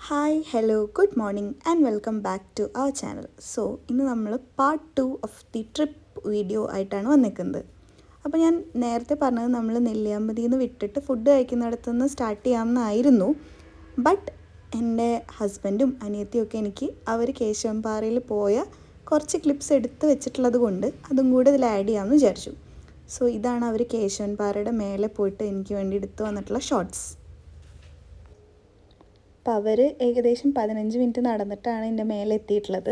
Hi hello good morning and welcome back to our channel. So ഇന്ന് നമ്മൾ part 2 of the trip video ആയിട്ടാണ് വന്നിരിക്കുന്നത്. അപ്പോൾ ഞാൻ നേരത്തെ പറഞ്ഞത് നമ്മൾ നെല്ലിയാമ്പതിയിൽ നിന്ന് വിട്ടിട്ട് ഫുഡ് കഴിക്കുന്നിടത്തു നിന്ന് സ്റ്റാർട്ട് ചെയ്യാമെന്നായിരുന്നു. ബട്ട് എൻ്റെ ഹസ്ബൻഡും അനിയത്തിയും ഒക്കെ എനിക്ക് അവർ കേശവൻപാറയിൽ പോയ കുറച്ച് ക്ലിപ്സ് എടുത്ത് വെച്ചിട്ടുള്ളത് കൊണ്ട് അതും കൂടെ ഇതിൽ ആഡ് ചെയ്യാമെന്ന് വിചാരിച്ചു. സോ ഇതാണ് അവർ കേശവൻപാറയുടെ മേലെ പോയിട്ട് എനിക്ക് വേണ്ടി എടുത്തു വന്നിട്ടുള്ള ഷോർട്സ്. അപ്പോൾ അവർ ഏകദേശം 15 മിനിറ്റ് നടന്നിട്ടാണ് എൻ്റെ മേലെ എത്തിയിട്ടുള്ളത്.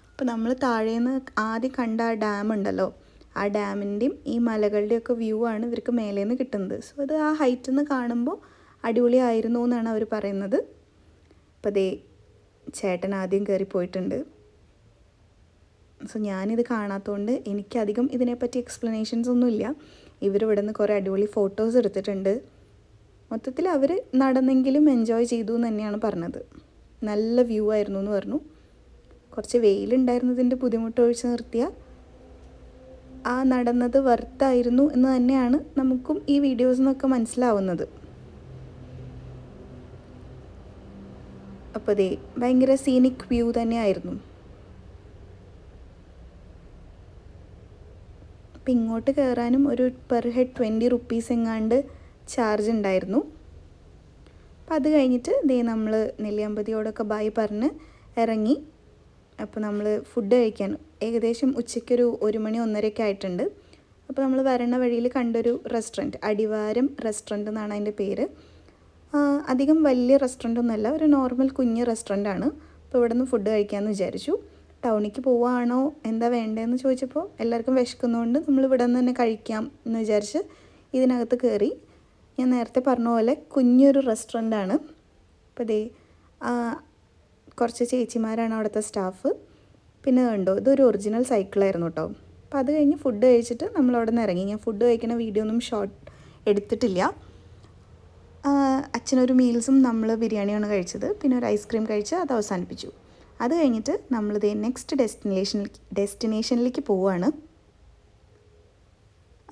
അപ്പോൾ നമ്മൾ താഴേന്ന് ആദ്യം കണ്ട ആ ഡാം ഉണ്ടല്ലോ, ആ ഡാമിൻ്റെയും ഈ മലകളുടെയൊക്കെ വ്യൂ ആണ് ഇവർക്ക് മേലേന്ന് കിട്ടുന്നത്. സോ അത് ആ ഹൈറ്റിൽ നിന്ന് കാണുമ്പോൾ അടിപൊളിയായിരുന്നു എന്നാണ് അവർ പറയുന്നത്. അപ്പോൾ ദേ ചേട്ടൻ ആദ്യം കയറി പോയിട്ടുണ്ട്. സോ ഞാനിത് കാണാത്തതുകൊണ്ട് എനിക്കധികം ഇതിനെപ്പറ്റി എക്സ്പ്ലനേഷൻസ് ഒന്നുമില്ല. ഇവരിവിടെ നിന്ന് കുറേ അടിപൊളി ഫോട്ടോസ് എടുത്തിട്ടുണ്ട്. മൊത്തത്തിൽ അവർ നടന്നെങ്കിലും എൻജോയ് ചെയ്തു എന്ന് തന്നെയാണ് പറഞ്ഞത്. നല്ല വ്യൂ ആയിരുന്നു എന്ന് പറഞ്ഞു. കുറച്ച് വെയിലുണ്ടായിരുന്നതിൻ്റെ ബുദ്ധിമുട്ട് ഒഴിച്ച് നിർത്തിയാൽ ആ നടന്നത് വർത്തായിരുന്നു എന്ന് തന്നെയാണ് നമുക്കും ഈ വീഡിയോസിൽ നിന്നൊക്കെ മനസ്സിലാവുന്നത്. അപ്പോൾ ദേ ഭയങ്കര സീനിക് വ്യൂ തന്നെയായിരുന്നു. അപ്പം ഇങ്ങോട്ട് കയറാനും ഒരു പെർ ഹെഡ് 20 റുപ്പീസ് എങ്ങാണ്ട് ചാർജ് ഉണ്ടായിരുന്നു. അപ്പോൾ അത് കഴിഞ്ഞിട്ട് ദേ നമ്മൾ നെല്ലിയാമ്പതിയോടൊക്കെ ബൈ പറഞ്ഞ് ഇറങ്ങി. അപ്പോൾ നമ്മൾ ഫുഡ് കഴിക്കാൻ ഏകദേശം ഉച്ചയ്ക്കൊരു 1 മണി 1:30 ആയിട്ടുണ്ട്. അപ്പോൾ നമ്മൾ വരണ വഴിയിൽ കണ്ടൊരു റെസ്റ്റോറൻറ്റ്, അടിവാരം റെസ്റ്റോറൻറ്റ് എന്നാണ് അതിൻ്റെ പേര്. അധികം വലിയ റെസ്റ്റോറൻ്റ് ഒന്നുമല്ല, ഒരു നോർമൽ കുഞ്ഞ് റെസ്റ്റോറൻ്റാണ്. അപ്പോൾ ഇവിടെ നിന്ന് ഫുഡ് കഴിക്കാമെന്ന് വിചാരിച്ചു. ടൗണിലേക്ക് പോവുകയാണോ എന്താ വേണ്ടതെന്ന് ചോദിച്ചപ്പോൾ എല്ലാവർക്കും വിശക്കുന്നതുകൊണ്ട് നമ്മൾ ഇവിടെ നിന്ന് തന്നെ കഴിക്കാം എന്ന് വിചാരിച്ച് ഇതിനകത്ത് കയറി. ഞാൻ നേരത്തെ പറഞ്ഞ പോലെ കുഞ്ഞൊരു റെസ്റ്റോറൻ്റാണ്. അപ്പോൾ ദേ കുറച്ച് ചേച്ചിമാരാണ് അവിടുത്തെ സ്റ്റാഫ്. പിന്നെ കണ്ടോ, ഇതൊരു ഒറിജിനൽ സൈക്കിളായിരുന്നു കേട്ടോ. അപ്പോൾ അത് കഴിഞ്ഞ് ഫുഡ് കഴിച്ചിട്ട് നമ്മൾ അവിടെ നിന്ന് ഇറങ്ങി. ഞാൻ ഫുഡ് കഴിക്കുന്ന വീഡിയോ ഒന്നും ഷോർട്ട് എടുത്തിട്ടില്ല. അച്ഛനൊരു മീൽസും നമ്മൾ ബിരിയാണിയാണ് കഴിച്ചത്. പിന്നെ ഒരു ഐസ്ക്രീം കഴിച്ച് അത് അവസാനിപ്പിച്ചു. അത് കഴിഞ്ഞിട്ട് നമ്മളിത് നെക്സ്റ്റ് ഡെസ്റ്റിനേഷനിലേക്ക് പോവുകയാണ്.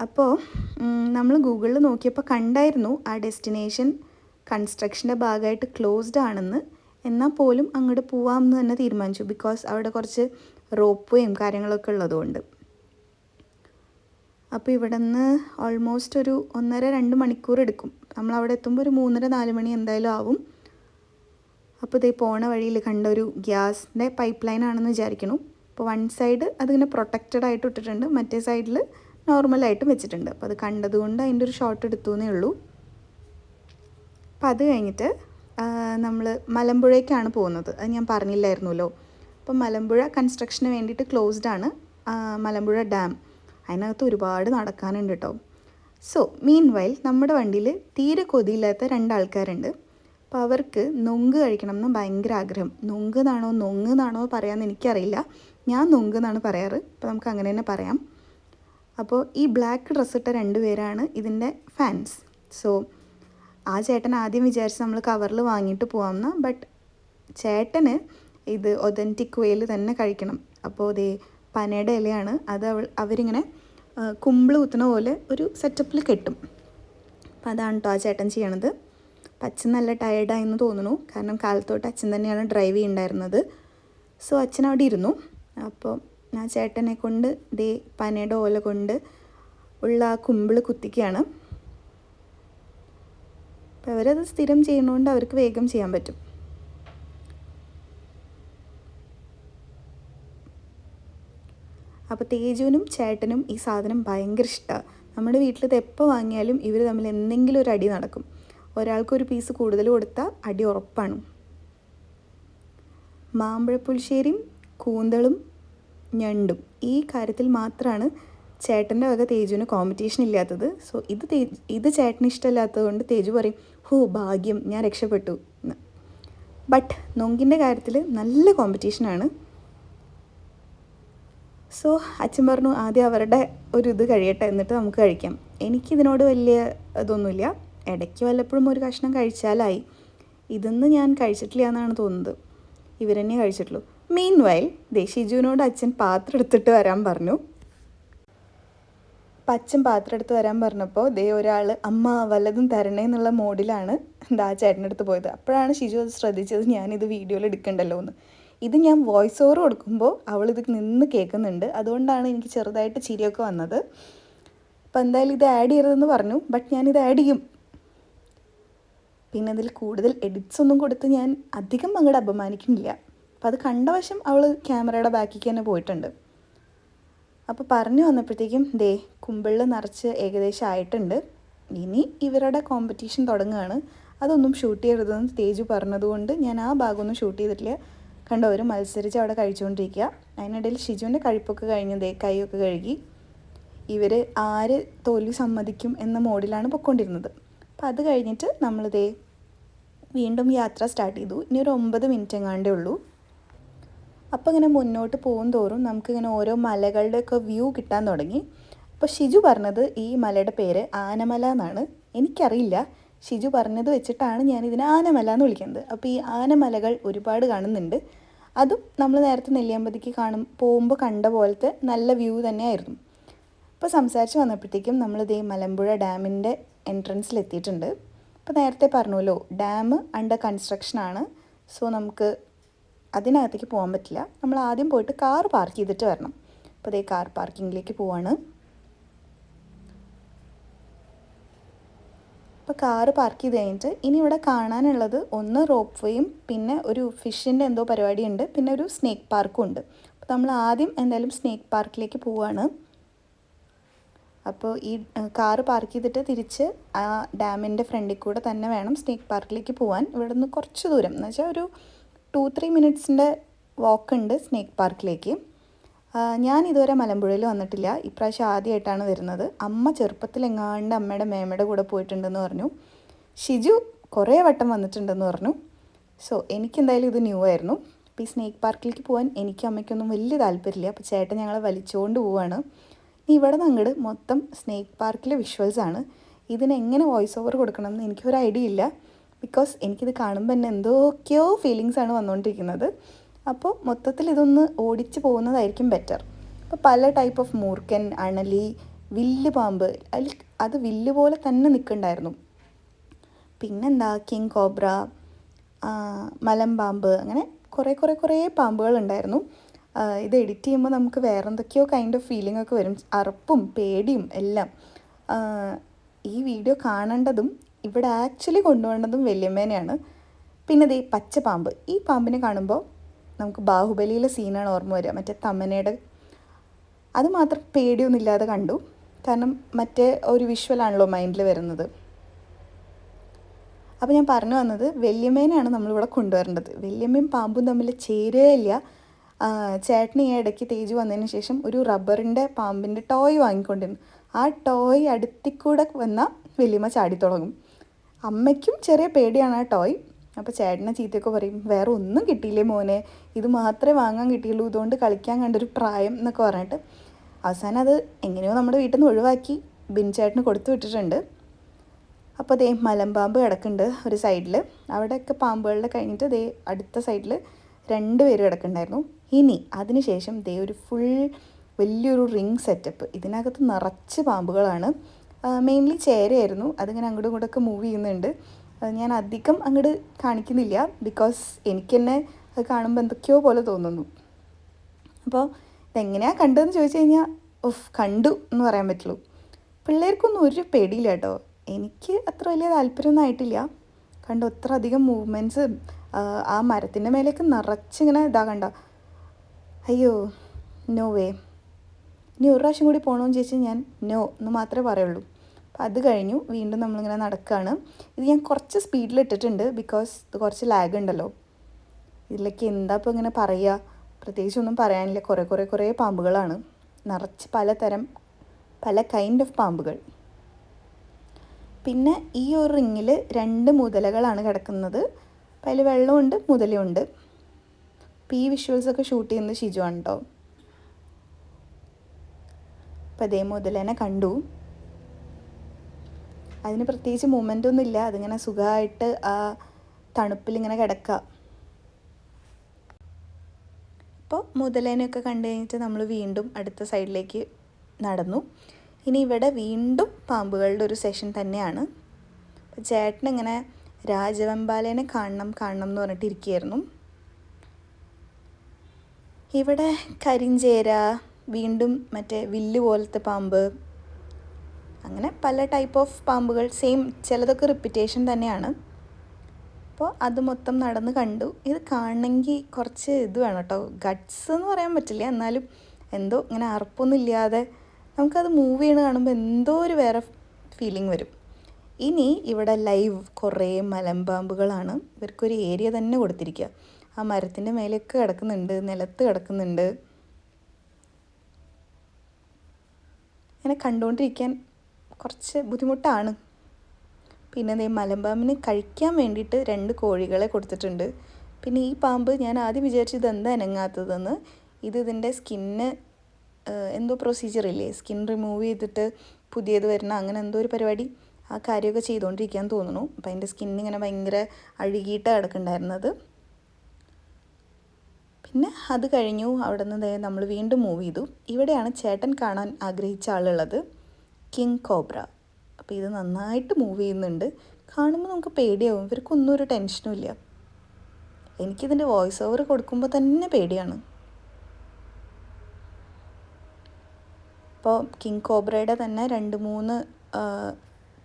അപ്പോൾ നമ്മൾ ഗൂഗിളിൽ നോക്കിയപ്പോൾ കണ്ടായിരുന്നു ആ ഡെസ്റ്റിനേഷൻ കൺസ്ട്രക്ഷൻ്റെ ഭാഗമായിട്ട് ക്ലോസ്ഡ് ആണെന്ന്. എന്നാൽ പോലും അങ്ങോട്ട് പോവാമെന്ന് തന്നെ തീരുമാനിച്ചു. ബിക്കോസ് അവിടെ കുറച്ച് റോപ്പ് വേയും കാര്യങ്ങളൊക്കെ ഉള്ളതുകൊണ്ട്. അപ്പോൾ ഇവിടെ നിന്ന് ഓൾമോസ്റ്റ് ഒരു 1.5-2 മണിക്കൂർ എടുക്കും. നമ്മളവിടെ എത്തുമ്പോൾ ഒരു 3-4 മണി എന്തായാലും ആവും. അപ്പോൾ ഇതേ പോണ വഴിയിൽ കണ്ട ഒരു ഗ്യാസിൻ്റെ പൈപ്പ് ലൈൻ ആണെന്ന് വിചാരിക്കണം. അപ്പോൾ വൺ സൈഡ് അതിങ്ങനെ പ്രൊട്ടക്റ്റഡ് ആയിട്ട് ഇട്ടിട്ടുണ്ട്, മറ്റേ സൈഡിൽ നോർമലായിട്ടും വെച്ചിട്ടുണ്ട്. അപ്പോൾ അത് കണ്ടതുകൊണ്ട് അതിൻ്റെ ഒരു ഷോട്ട് എടുത്തു എന്നേ ഉള്ളൂ. അപ്പം അത് കഴിഞ്ഞിട്ട് നമ്മൾ മലമ്പുഴയ്ക്കാണ് പോകുന്നത്. അത് ഞാൻ പറഞ്ഞില്ലായിരുന്നല്ലോ. അപ്പം മലമ്പുഴ കൺസ്ട്രക്ഷന് വേണ്ടിയിട്ട് ക്ലോസ്ഡ് ആണ് മലമ്പുഴ ഡാം. അതിനകത്ത് ഒരുപാട് നടക്കാനുണ്ട് കേട്ടോ. സോ മീൻ വൈൽ നമ്മുടെ വണ്ടിയിൽ തീരെ കൊതിയില്ലാത്ത 2 ആൾക്കാരുണ്ട്. അപ്പോൾ അവർക്ക് നൊങ്ക് കഴിക്കണം എന്ന് ഭയങ്കര ആഗ്രഹം. നൊങ്ക് എന്നാണോ പറയാമെന്ന് എനിക്കറിയില്ല. ഞാൻ നൊങ്ക് എന്നാണ് പറയാറ്. അപ്പോൾ നമുക്ക് അങ്ങനെ തന്നെ പറയാം. അപ്പോൾ ഈ ബ്ലാക്ക് ഡ്രസ്സ് ഇട്ട 2 പേരാണ് ഇതിൻ്റെ ഫാൻസ്. സോ ആ ചേട്ടൻ ആദ്യം വിചാരിച്ച് നമ്മൾ കവറിൽ വാങ്ങിയിട്ട് പോകാമെന്ന്. ബട്ട് ചേട്ടന് ഇത് ഒതൻറ്റിക് വേയിൽ തന്നെ കഴിക്കണം. അപ്പോൾ ഇതേ പനയുടെ ഇലയാണ് അത്. അവരിങ്ങനെ കുമ്പിൾ കുത്തുന്ന പോലെ ഒരു സെറ്റപ്പിൽ കെട്ടും. അപ്പോൾ അതാണ് കേട്ടോ ആ ചേട്ടൻ ചെയ്യണത്. അപ്പം അച്ഛൻ നല്ല ടയേർഡായെന്ന് തോന്നുന്നു. കാരണം കാലത്തോട്ട് അച്ഛൻ തന്നെയാണ് ഡ്രൈവ് ചെയ്യുന്നുണ്ടായിരുന്നത്. സോ അച്ഛൻ അവിടെ ഇരുന്നു. അപ്പോൾ ആ ചേട്ടനെ കൊണ്ട് ദേ പനയുടെ ഓല കൊണ്ട് ഉള്ള ആ കുമ്പിൾ കുത്തിക്കുകയാണ്. അപ്പോൾ അവരത് സ്ഥിരം ചെയ്യുന്നതുകൊണ്ട് അവർക്ക് വേഗം ചെയ്യാൻ പറ്റും. അപ്പോൾ തേജുവിനും ചേട്ടനും ഈ സാധനം ഭയങ്കര ഇഷ്ടമാണ്. നമ്മുടെ വീട്ടിൽ ഇത് എപ്പോൾ വാങ്ങിയാലും ഇവർ തമ്മിൽ എന്തെങ്കിലും ഒരു അടി നടക്കും. ഒരാൾക്കൊരു പീസ് കൂടുതൽ കൊടുത്താൽ അടി ഉറപ്പാണ്. മാമ്പഴപ്പുളിശ്ശേരിയും കൂന്തളും ഞണ്ടും ഈ കാര്യത്തിൽ മാത്രമാണ് ചേട്ടൻ്റെ വക തേജുവിന് കോമ്പറ്റീഷൻ ഇല്ലാത്തത്. സോ ഇത് ചേട്ടന് ഇഷ്ടമില്ലാത്തത് കൊണ്ട് തേജു പറയും, ഹോ ഭാഗ്യം, ഞാൻ രക്ഷപ്പെട്ടു എന്ന്. ബട്ട് നൊങ്കിൻ്റെ കാര്യത്തിൽ നല്ല കോമ്പറ്റീഷനാണ്. സോ അച്ഛൻ പറഞ്ഞു ആദ്യം അവരുടെ ഒരു ഇത് കഴിയട്ടെ, എന്നിട്ട് നമുക്ക് കഴിക്കാം. എനിക്കിതിനോട് വലിയ ഇതൊന്നുമില്ല. ഇടയ്ക്ക് വല്ലപ്പോഴും ഒരു കഷ്ണം കഴിച്ചാലായി. ഇതൊന്നും ഞാൻ കഴിച്ചിട്ടില്ല എന്നാണ് തോന്നുന്നത്. ഇവരെന്നെ കഴിച്ചിട്ടുള്ളൂ. മീൻ വൈൽ ഷിജുവിനോട് അച്ഛൻ പാത്രം എടുത്തിട്ട് വരാൻ പറഞ്ഞു. അപ്പം അച്ഛൻ പാത്രം എടുത്ത് വരാൻ പറഞ്ഞപ്പോൾ ദേ ഒരാൾ അമ്മ വല്ലതും തരണേ എന്നുള്ള മോഡിലാണ് എന്താ ചേട്ടൻ്റെ പോയത്. അപ്പോഴാണ് ഷിജു അത് ശ്രദ്ധിച്ചത്, ഞാനിത് വീഡിയോയിൽ എടുക്കണ്ടല്ലോ എന്ന്. ഇത് ഞാൻ വോയിസ് ഓവർ കൊടുക്കുമ്പോൾ അവളിത് നിന്ന് കേൾക്കുന്നുണ്ട്, അതുകൊണ്ടാണ് എനിക്ക് ചെറുതായിട്ട് ചിരിയൊക്കെ വന്നത്. അപ്പോൾ എന്തായാലും ഇത് ആഡ് ചെയ്യരുതെന്ന് പറഞ്ഞു, ബട്ട് ഞാനിത് ആഡ് ചെയ്യും. പിന്നെ അതിൽ കൂടുതൽ എഡിറ്റ്സ് ഒന്നും കൊടുത്ത് ഞാൻ അധികം അങ്ങോട്ട് അപമാനിക്കുന്നില്ല. അപ്പം അത് കണ്ട വശം അവൾ ക്യാമറയുടെ ബാക്കിലേക്ക് തന്നെ പോയിട്ടുണ്ട്. അപ്പോൾ പറഞ്ഞു വന്നപ്പോഴത്തേക്കും ദേ കുമ്പിളിൽ നിറച്ച് ഏകദേശം ആയിട്ടുണ്ട്. ഇനി ഇവരുടെ കോമ്പറ്റീഷൻ തുടങ്ങുകയാണ്. അതൊന്നും ഷൂട്ട് ചെയ്യരുതെന്ന് തേജു പറഞ്ഞതുകൊണ്ട് ഞാൻ ആ ഭാഗമൊന്നും ഷൂട്ട് ചെയ്തിട്ടില്ല. കണ്ടവർ മത്സരിച്ച് അവിടെ കഴിച്ചുകൊണ്ടിരിക്കുക. അതിനിടയിൽ ഷിജുവിൻ്റെ കഴിപ്പൊക്കെ കഴിഞ്ഞ് ദേ കൈയൊക്കെ കഴുകി ഇവർ ആര് തോൽവി സമ്മതിക്കും എന്ന മോഡിലാണ് പൊയ്ക്കൊണ്ടിരുന്നത്. അപ്പം അത് കഴിഞ്ഞിട്ട് നമ്മൾ ദേ വീണ്ടും യാത്ര സ്റ്റാർട്ട് ചെയ്തു. ഇനി ഒരു 9 മിനിറ്റ് എങ്ങാണ്ടേ ഉള്ളൂ. അപ്പോൾ ഇങ്ങനെ മുന്നോട്ട് പോകും തോറും നമുക്കിങ്ങനെ ഓരോ മലകളുടെയൊക്കെ വ്യൂ കിട്ടാൻ തുടങ്ങി. അപ്പോൾ ഷിജു പറഞ്ഞത് ഈ മലയുടെ പേര് ആനമല എന്നാണ്. എനിക്കറിയില്ല, ഷിജു പറഞ്ഞത് വെച്ചിട്ടാണ് ഞാനിതിനെ ആനമല എന്ന് വിളിക്കുന്നത്. അപ്പോൾ ഈ ആനമലകൾ ഒരുപാട് കാണുന്നുണ്ട്. അതും നമ്മൾ നേരത്തെ നെല്ലിയാമ്പതിക്ക് പോകുമ്പോൾ കണ്ട പോലത്തെ നല്ല വ്യൂ തന്നെയായിരുന്നു. അപ്പോൾ സംസാരിച്ച് വന്നപ്പോഴത്തേക്കും നമ്മളിതേ മലമ്പുഴ ഡാമിൻ്റെ എൻട്രൻസിലെത്തിയിട്ടുണ്ട്. അപ്പോൾ നേരത്തെ പറഞ്ഞല്ലോ ഡാം അണ്ടർ കൺസ്ട്രക്ഷനാണ്. സോ നമുക്ക് അതിനകത്തേക്ക് പോകാൻ പറ്റില്ല. നമ്മൾ ആദ്യം പോയിട്ട് കാർ പാർക്ക് ചെയ്തിട്ട് വരണം. അപ്പോൾ അതേ കാർ പാർക്കിങ്ങിലേക്ക് പോവാണ്. അപ്പോൾ കാറ് പാർക്ക് ചെയ്ത് കഴിഞ്ഞിട്ട് ഇനി ഇവിടെ കാണാനുള്ളത് ഒന്ന് റോപ്പ് വേയും പിന്നെ ഒരു ഫിഷിൻ്റെ എന്തോ പരിപാടിയുണ്ട്, പിന്നെ ഒരു സ്നേക്ക് പാർക്കും ഉണ്ട്. അപ്പോൾ നമ്മൾ ആദ്യം എന്തായാലും സ്നേക്ക് പാർക്കിലേക്ക് പോവാണ്. അപ്പോൾ ഈ കാറ് പാർക്ക് ചെയ്തിട്ട് തിരിച്ച് ആ ഡാമിൻ്റെ ഫ്രണ്ടിൽ കൂടെ തന്നെ വേണം സ്നേക്ക് പാർക്കിലേക്ക് പോകാൻ. ഇവിടെ നിന്ന് കുറച്ച് ദൂരം എന്ന് വെച്ചാൽ ഒരു 2-3 മിനിറ്റ്സിൻ്റെ വാക്കുണ്ട് സ്നേക്ക് പാർക്കിലേക്ക്. ഞാൻ ഇതുവരെ മലമ്പുഴയിൽ വന്നിട്ടില്ല, ഇപ്രാവശ്യം ആദ്യമായിട്ടാണ് വരുന്നത്. അമ്മ ചെറുപ്പത്തിലെങ്ങാണ്ട് അമ്മയുടെ മേമയുടെ കൂടെ പോയിട്ടുണ്ടെന്ന് പറഞ്ഞു. ഷിജു കുറേ വട്ടം വന്നിട്ടുണ്ടെന്ന് പറഞ്ഞു. സോ എനിക്കെന്തായാലും ഇത് ന്യൂ ആയിരുന്നു. അപ്പോൾ ഈ സ്നേക്ക് പാർക്കിലേക്ക് പോകാൻ എനിക്കും അമ്മയ്ക്കൊന്നും വലിയ താല്പര്യമില്ല. അപ്പോൾ ചേട്ടൻ ഞങ്ങളെ വലിച്ചുകൊണ്ട് പോവുകയാണ്. ഇവിടെ നിന്ന് അങ്ങോട്ട് മൊത്തം സ്നേക്ക് പാർക്കിലെ വിഷ്വൽസാണ്. ഇതിനെങ്ങനെ വോയിസ് ഓവർ കൊടുക്കണം എന്ന് എനിക്കൊരു ഐഡിയ ഇല്ല. ബിക്കോസ് എനിക്കിത് കാണുമ്പോൾ തന്നെ എന്തൊക്കെയോ ഫീലിങ്സാണ് വന്നുകൊണ്ടിരിക്കുന്നത്. അപ്പോൾ മൊത്തത്തിൽ ഇതൊന്ന് ഓടിച്ച് പോകുന്നതായിരിക്കും ബെറ്റർ. അപ്പോൾ പല ടൈപ്പ് ഓഫ് മൂർക്കൻ, അണലി, വില്ല് പാമ്പ്, അതിൽ അത് വില്ല് പോലെ തന്നെ നിൽക്കുന്നുണ്ടായിരുന്നു. പിന്നെന്താ കിങ് കോബ്ര, മലമ്പാമ്പ്, അങ്ങനെ കുറേ പാമ്പുകളുണ്ടായിരുന്നു. ഇത് എഡിറ്റ് ചെയ്യുമ്പോൾ നമുക്ക് വേറെ എന്തൊക്കെയോ കൈൻഡ് ഓഫ് ഫീലിംഗ് ഒക്കെ വരും, അറപ്പും പേടിയും എല്ലാം. ഈ വീഡിയോ കാണേണ്ടതും ഇവിടെ ആക്ച്വലി കൊണ്ടുപോകേണ്ടതും വല്യമ്മേനെയാണ്. പിന്നെ ദേ പച്ച പാമ്പ്, ഈ പാമ്പിനെ കാണുമ്പോൾ നമുക്ക് ബാഹുബലിയിലെ സീനാണ് ഓർമ്മ വരിക, മറ്റേ തമനയുടെ. അത് മാത്രം പേടിയൊന്നുമില്ലാതെ കണ്ടു, കാരണം മറ്റേ ഒരു വിഷ്വലാണല്ലോ മൈൻഡിൽ വരുന്നത്. അപ്പോൾ ഞാൻ പറഞ്ഞു വന്നത് വല്യമ്മേനെയാണ് നമ്മളിവിടെ കൊണ്ടുവരേണ്ടത്. വല്യമ്മയും പാമ്പും തമ്മിൽ ചേരുകയില്ല. ചേട്ടന് ഈ ഇടയ്ക്ക് തേജ് വന്നതിന് ശേഷം ഒരു റബ്ബറിൻ്റെ പാമ്പിൻ്റെ ടോയ് വാങ്ങിക്കൊണ്ടിരുന്നു. ആ ടോയ് അടുത്തിക്കൂടെ വന്നാൽ വല്യമ്മ ചാടി തുടങ്ങും. അമ്മയ്ക്കും ചെറിയ പേടിയാണ് ആ ടോയ്. അപ്പോൾ ചേട്ടനെ ചീത്തയൊക്കെ പറയും, വേറെ ഒന്നും കിട്ടിയില്ലേ മോനെ, ഇത് മാത്രമേ വാങ്ങാൻ കിട്ടിയുള്ളൂ, ഇതുകൊണ്ട് കളിക്കാൻ കണ്ടൊരു പ്രായം എന്നൊക്കെ പറഞ്ഞിട്ട് അവസാനം അത് എങ്ങനെയോ നമ്മുടെ വീട്ടിൽ നിന്ന് ഒഴിവാക്കി ബിൻചേട്ടന് കൊടുത്തു വിട്ടിട്ടുണ്ട്. അപ്പോൾ ദേ മലമ്പാമ്പ് കിടക്കുന്നുണ്ട് ഒരു സൈഡിൽ. അവിടെയൊക്കെ പാമ്പുകളുടെ കഴിഞ്ഞിട്ട് ദേ അടുത്ത സൈഡിൽ 2 പേര് കിടക്കുന്നുണ്ടായിരുന്നു. ഇനി അതിനുശേഷം ദേ ഒരു ഫുൾ വലിയൊരു റിങ് സെറ്റപ്പ്. ഇതിനകത്ത് നിറച്ച് പാമ്പുകളാണ്. മെയിൻലി ചേരയായിരുന്നു, അതിങ്ങനെ അങ്ങോട്ടും ഇങ്ങോട്ടൊക്കെ മൂവ് ചെയ്യുന്നുണ്ട്. ഞാൻ അധികം അങ്ങോട്ട് കാണിക്കുന്നില്ല, ബിക്കോസ് എനിക്ക് തന്നെ അത് കാണുമ്പോൾ എന്തൊക്കെയോ പോലെ തോന്നുന്നു. അപ്പോൾ ഇതെങ്ങനെയാണ് കണ്ടതെന്ന് ചോദിച്ചു കഴിഞ്ഞാൽ കണ്ടു എന്ന് പറയാൻ പറ്റുള്ളൂ. പിള്ളേർക്കൊന്നും ഒരു പേടിയില്ല കേട്ടോ. എനിക്ക് അത്ര വലിയ താല്പര്യമൊന്നും ആയിട്ടില്ല. കണ്ടോ അത്ര അധികം മൂവ്മെൻറ്റ്സ്. ആ മരത്തിൻ്റെ മേലേക്ക് നിറച്ചിങ്ങനെ കണ്ട. അയ്യോ നോ വേ. ഇനി ഒരു പ്രാവശ്യം കൂടി പോകണമെന്ന് ചോദിച്ചാൽ ഞാൻ നോ എന്ന് മാത്രമേ പറയുള്ളൂ. അപ്പോൾ അത് കഴിഞ്ഞു വീണ്ടും നമ്മളിങ്ങനെ നടക്കുകയാണ്. ഇത് ഞാൻ കുറച്ച് സ്പീഡിലിട്ടിട്ടുണ്ട്, ബിക്കോസ് ഇത് കുറച്ച് ലാഗ് ഉണ്ടല്ലോ. ഇതിലേക്ക് എന്താ ഇപ്പോൾ ഇങ്ങനെ പറയുക, പ്രത്യേകിച്ചൊന്നും പറയാനില്ല. കുറേ പാമ്പുകളാണ്, നിറച്ച് പലതരം പല കൈൻഡ് ഓഫ് പാമ്പുകൾ. പിന്നെ ഈ ഒരു റിങ്ങിൽ 2 മുതലകളാണ് കിടക്കുന്നത്. അപ്പോൾ അതിൽ വെള്ളമുണ്ട് മുതലുണ്ട്. അപ്പോൾ ഈ വിഷ്വൽസൊക്കെ ഷൂട്ട് ചെയ്യുന്നത് ഷിജു ആണ് കേട്ടോ. അപ്പോൾ അതേ മുതലേനെ കണ്ടു. അതിന് പ്രത്യേകിച്ച് മൂവ്മെൻ്റ് ഒന്നും ഇല്ല, അതിങ്ങനെ സുഖമായിട്ട് ആ തണുപ്പിലിങ്ങനെ കിടക്കുക. അപ്പോൾ മുതലേനെയൊക്കെ കണ്ടു കഴിഞ്ഞിട്ട് നമ്മൾ വീണ്ടും അടുത്ത സൈഡിലേക്ക് നടന്നു. ഇനി ഇവിടെ വീണ്ടും പാമ്പുകളുടെ ഒരു സെഷൻ തന്നെയാണ്. ചേട്ടനിങ്ങനെ രാജവെമ്പാലേനെ കാണണം എന്ന് പറഞ്ഞിട്ട് ഇരിക്കുകയായിരുന്നു. ഇവിടെ കരിഞ്ചേര, വീണ്ടും മറ്റേ വില്ല് പോലത്തെ പാമ്പ്, അങ്ങനെ പല ടൈപ്പ് ഓഫ് പാമ്പുകൾ. സെയിം, ചിലതൊക്കെ റിപ്പീറ്റേഷൻ തന്നെയാണ്. അപ്പോൾ അത് മൊത്തം നടന്ന് കണ്ടു. ഇത് കാണണമെങ്കിൽ കുറച്ച് ഇത് വേണം കേട്ടോ, ഗട്ട്സ് എന്ന് പറയാൻ പറ്റില്ല, എന്നാലും എന്തോ ഇങ്ങനെ അറപ്പൊന്നും ഇല്ലാതെ നമുക്കത് മൂവ് ചെയ്യണ കാണുമ്പോൾ എന്തോ ഒരു വേറെ ഫീലിംഗ് വരും. ഇനി ഇവിടെ ലൈവ് കുറേ മലമ്പാമ്പുകളാണ്. ഇവർക്കൊരു ഏരിയ തന്നെ കൊടുത്തിരിക്കുക. ആ മരത്തിൻ്റെ മേലെയൊക്കെ കിടക്കുന്നുണ്ട്, നിലത്ത് കിടക്കുന്നുണ്ട്. ഇങ്ങനെ കണ്ടുകൊണ്ടിരിക്കാൻ കുറച്ച് ബുദ്ധിമുട്ടാണ്. പിന്നെ മലമ്പാമ്പിന് കഴിക്കാൻ വേണ്ടിയിട്ട് 2 കോഴികളെ കൊടുത്തിട്ടുണ്ട്. പിന്നെ ഈ പാമ്പ് ഞാൻ ആദ്യം വിചാരിച്ചു ഇതെന്താ അനങ്ങാത്തതെന്ന്. ഇതിൻ്റെ സ്കിന്ന് എന്തോ പ്രൊസീജിയറില്ലേ, സ്കിൻ റിമൂവ് ചെയ്തിട്ട് പുതിയത് വരണം, അങ്ങനെ എന്തോ ഒരു പരിപാടി, ആ കാര്യമൊക്കെ ചെയ്തുകൊണ്ടിരിക്കാൻ തോന്നുന്നു. അപ്പം അതിൻ്റെ സ്കിന്നിങ്ങനെ ഭയങ്കര അഴുകിയിട്ടാണ് കിടക്കുന്നുണ്ടായിരുന്നത്. പിന്നെ അത് കഴിഞ്ഞു. അവിടെ നിന്ന് നമ്മൾ വീണ്ടും മൂവ് ചെയ്തു. ഇവിടെയാണ് ചേട്ടൻ കാണാൻ ആഗ്രഹിച്ച ആളുള്ളത്, കിങ് കോബ്ര. അപ്പോൾ ഇത് നന്നായിട്ട് മൂവ് ചെയ്യുന്നുണ്ട്. കാണുമ്പോൾ നമുക്ക് പേടിയാവും. ഇവർക്കൊന്നും ഒരു ടെൻഷനും ഇല്ല. എനിക്കിതിൻ്റെ വോയിസ് ഓവർ കൊടുക്കുമ്പോൾ തന്നെ പേടിയാണ്. അപ്പോൾ കിങ് കോബ്രയുടെ തന്നെ 2-3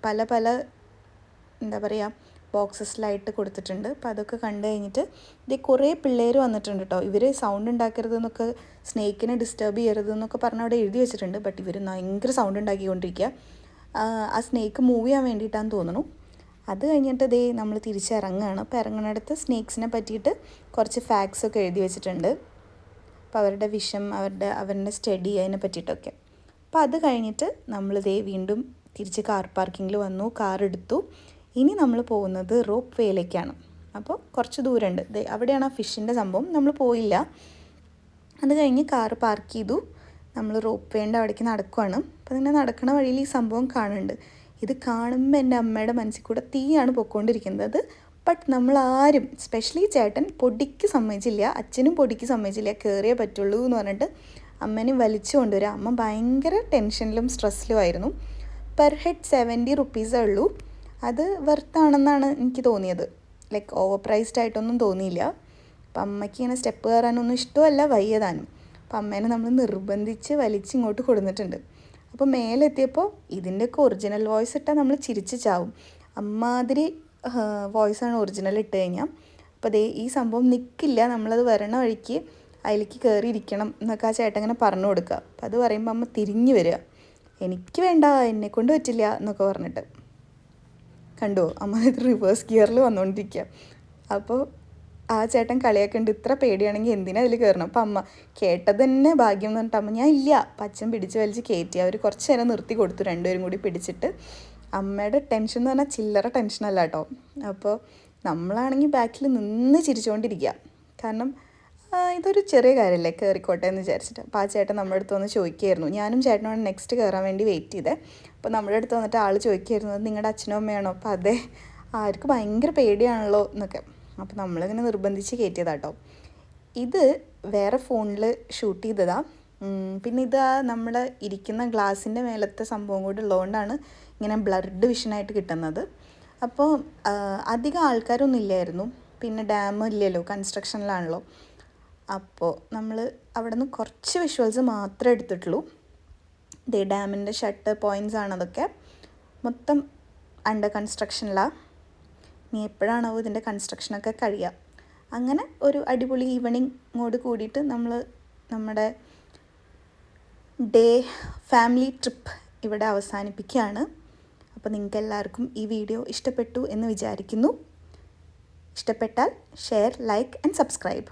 പല എന്താ പറയുക ബോക്സസിലായിട്ട് കൊടുത്തിട്ടുണ്ട്. അപ്പോൾ അതൊക്കെ കണ്ടു കഴിഞ്ഞിട്ട് ഇത് കുറേ പിള്ളേർ വന്നിട്ടുണ്ട് കേട്ടോ. ഇവർ സൗണ്ട് ഉണ്ടാക്കരുതെന്നൊക്കെ, സ്നേക്കിനെ ഡിസ്റ്റർബ് ചെയ്യരുതെന്നൊക്കെ പറഞ്ഞ് അവിടെ എഴുതി വെച്ചിട്ടുണ്ട്. ബട്ട് ഇവർ ഭയങ്കര സൗണ്ട് ഉണ്ടാക്കിക്കൊണ്ടിരിക്കുക. ആ സ്നേക്ക് മൂവ് ചെയ്യാൻ വേണ്ടിയിട്ടാന്ന് തോന്നുന്നു. അത് കഴിഞ്ഞിട്ട് നമ്മൾ തിരിച്ചിറങ്ങുകയാണ്. അപ്പോൾ ഇറങ്ങുന്നിടത്ത് സ്നേക്സിനെ പറ്റിയിട്ട് കുറച്ച് ഫാക്ട്സൊക്കെ എഴുതി വെച്ചിട്ടുണ്ട്. അപ്പോൾ അവരുടെ വിഷം, അവരുടെ സ്റ്റഡി, അതിനെ പറ്റിയിട്ടൊക്കെ. അപ്പോൾ അത് കഴിഞ്ഞിട്ട് നമ്മൾ വീണ്ടും തിരിച്ച് കാർ പാർക്കിങ്ങിൽ വന്നു, കാർ എടുത്തു. ഇനി നമ്മൾ പോകുന്നത് റോപ്പ് വേയിലേക്കാണ്. അപ്പോൾ കുറച്ച് ദൂരമുണ്ട്. അവിടെയാണ് ആ ഫിഷിൻ്റെ സംഭവം. നമ്മൾ പോയില്ല. അത് കഴിഞ്ഞ് കാർ പാർക്ക് ചെയ്തു. നമ്മൾ റോപ്പ് വേൻ്റെ അവിടേക്ക് നടക്കുവാണ്. അപ്പോൾ ഇങ്ങനെ നടക്കണ വഴിയിൽ ഈ സംഭവം കാണുന്നുണ്ട്. ഇത് കാണുമ്പോൾ എൻ്റെ അമ്മയുടെ മനസ്സിൽ കൂടെ തീയാണ് പൊയ്ക്കൊണ്ടിരിക്കുന്നത്. ബട്ട് നമ്മളാരും, സ്പെഷ്യലി ചേട്ടൻ, പൊടിക്ക് സമ്മതിച്ചില്ല, അച്ഛനും പൊടിക്ക് സമ്മതിച്ചില്ല, കയറിയേ പറ്റുള്ളൂ എന്ന് പറഞ്ഞിട്ട് അമ്മേനെ വലിച്ചു കൊണ്ടുവരിക. അമ്മ ഭയങ്കര ടെൻഷനിലും സ്ട്രെസ്സിലും ആയിരുന്നു. പെർ ഹെഡ് 70 റുപ്പീസേ ഉള്ളൂ. അത് വെർത്താണെന്നാണ് എനിക്ക് തോന്നിയത്. ലൈക്ക് ഓവർ പ്രൈസ്ഡ് ആയിട്ടൊന്നും തോന്നിയില്ല. അപ്പം അമ്മയ്ക്ക് ഇങ്ങനെ സ്റ്റെപ്പ് കയറാനൊന്നും ഇഷ്ടമല്ല, വയ്യതാനും. അപ്പം അമ്മേനെ നമ്മൾ നിർബന്ധിച്ച് വലിച്ചിങ്ങോട്ട് കൊടുത്തിട്ടുണ്ട്. അപ്പോൾ മേലെത്തിയപ്പോൾ ഇതിൻ്റെയൊക്കെ ഒറിജിനൽ വോയിസ് ഇട്ടാൽ നമ്മൾ ചിരിച്ച് ചാവും. അമ്മാതിരി വോയിസാണ് ഒറിജിനൽ ഇട്ട് കഴിഞ്ഞാൽ. അപ്പോൾ ഈ സംഭവം നിൽക്കില്ല, നമ്മളത് വരണ വഴിക്ക് അതിലേക്ക് കയറിയിരിക്കണം എന്നൊക്കെ ആ ചേട്ടൻ ഇങ്ങനെ പറഞ്ഞു കൊടുക്കുക. അപ്പോൾ അത് പറയുമ്പോൾ അമ്മ തിരിഞ്ഞു വരിക, എനിക്ക് വേണ്ട, എന്നെക്കൊണ്ട് പറ്റില്ല എന്നൊക്കെ പറഞ്ഞിട്ട്. കണ്ടുവോ, അമ്മ ഇത് റിവേഴ്സ് ഗിയറിൽ വന്നുകൊണ്ടിരിക്കുക. അപ്പോൾ ആ ചേട്ടൻ കളിയാക്കുന്നുണ്ട്, ഇത്ര പേടിയാണെങ്കിൽ എന്തിനാ അതിൽ കയറണം. അപ്പം അമ്മ കേട്ടത് തന്നെ ഭാഗ്യം എന്ന് പറഞ്ഞിട്ട് അമ്മ ഞാൻ ഇല്ല, പച്ചൻ പിടിച്ച് വലിച്ച് കയറ്റി. അവർ കുറച്ച് നേരം നിർത്തി കൊടുത്തു, 2 പേരും കൂടി പിടിച്ചിട്ട്. അമ്മയുടെ ടെൻഷൻ എന്ന് പറഞ്ഞാൽ ചില്ലറ ടെൻഷനല്ല കേട്ടോ. അപ്പോൾ നമ്മളാണെങ്കിൽ ബാക്കിൽ നിന്ന് ചിരിച്ചുകൊണ്ടിരിക്കുക. കാരണം ഇതൊരു ചെറിയ കാര്യമല്ലേ, കയറിക്കോട്ടെ എന്ന് വിചാരിച്ചിട്ട്. അപ്പോൾ ആ ചേട്ടൻ നമ്മുടെ അടുത്ത് വന്ന് ചോദിക്കുകയായിരുന്നു. ഞാനും ചേട്ടനോട് നെക്സ്റ്റ് കയറാൻ വേണ്ടി വെയിറ്റ് ചെയ്തേ. അപ്പോൾ നമ്മുടെ അടുത്ത് വന്നിട്ട് ആൾ ചോദിക്കുകയായിരുന്നു, നിങ്ങളുടെ അച്ഛനും അമ്മയാണോ? അപ്പോൾ അതെ, ആർക്ക് ഭയങ്കര പേടിയാണല്ലോ എന്നൊക്കെ. അപ്പോൾ നമ്മളിങ്ങനെ നിർബന്ധിച്ച് കയറ്റിയതാട്ടോ. ഇത് വേറെ ഫോണിൽ ഷൂട്ട് ചെയ്തതാണ്. പിന്നെ ഇത് നമ്മൾ ഇരിക്കുന്ന ഗ്ലാസിൻ്റെ മേലത്തെ സംഭവം കൂടി ഉള്ളതുകൊണ്ടാണ് ഇങ്ങനെ ബ്ലർഡ് വിഷനായിട്ട് കിട്ടുന്നത്. അപ്പോൾ അധികം ആൾക്കാരൊന്നും ഇല്ലായിരുന്നു. പിന്നെ ഡാം ഇല്ലല്ലോ, കൺസ്ട്രക്ഷനിലാണല്ലോ. അപ്പോൾ നമ്മൾ അവിടെ നിന്ന് കുറച്ച് വിഷ്വൽസ് മാത്രമേ എടുത്തിട്ടുള്ളൂ. ഡാമിൻ്റെ ഷട്ടർ പോയിൻറ്റ്സ് ആണതൊക്കെ. മൊത്തം അണ്ടർ കൺസ്ട്രക്ഷനിലാണ്. ഇനി എപ്പോഴാണോ ഇതിൻ്റെ കൺസ്ട്രക്ഷനൊക്കെ കഴിയുക. അങ്ങനെ ഒരു അടിപൊളി ഈവനിങ്ങോട് കൂടിയിട്ട് നമ്മൾ നമ്മുടെ ഫാമിലി ട്രിപ്പ് ഇവിടെ അവസാനിപ്പിക്കുകയാണ്. അപ്പോൾ നിങ്ങൾക്ക് എല്ലാവർക്കും ഈ വീഡിയോ ഇഷ്ടപ്പെട്ടു എന്ന് വിചാരിക്കുന്നു. ഇഷ്ടപ്പെട്ടാൽ ഷെയർ, ലൈക്ക് ആൻഡ് സബ്സ്ക്രൈബ്.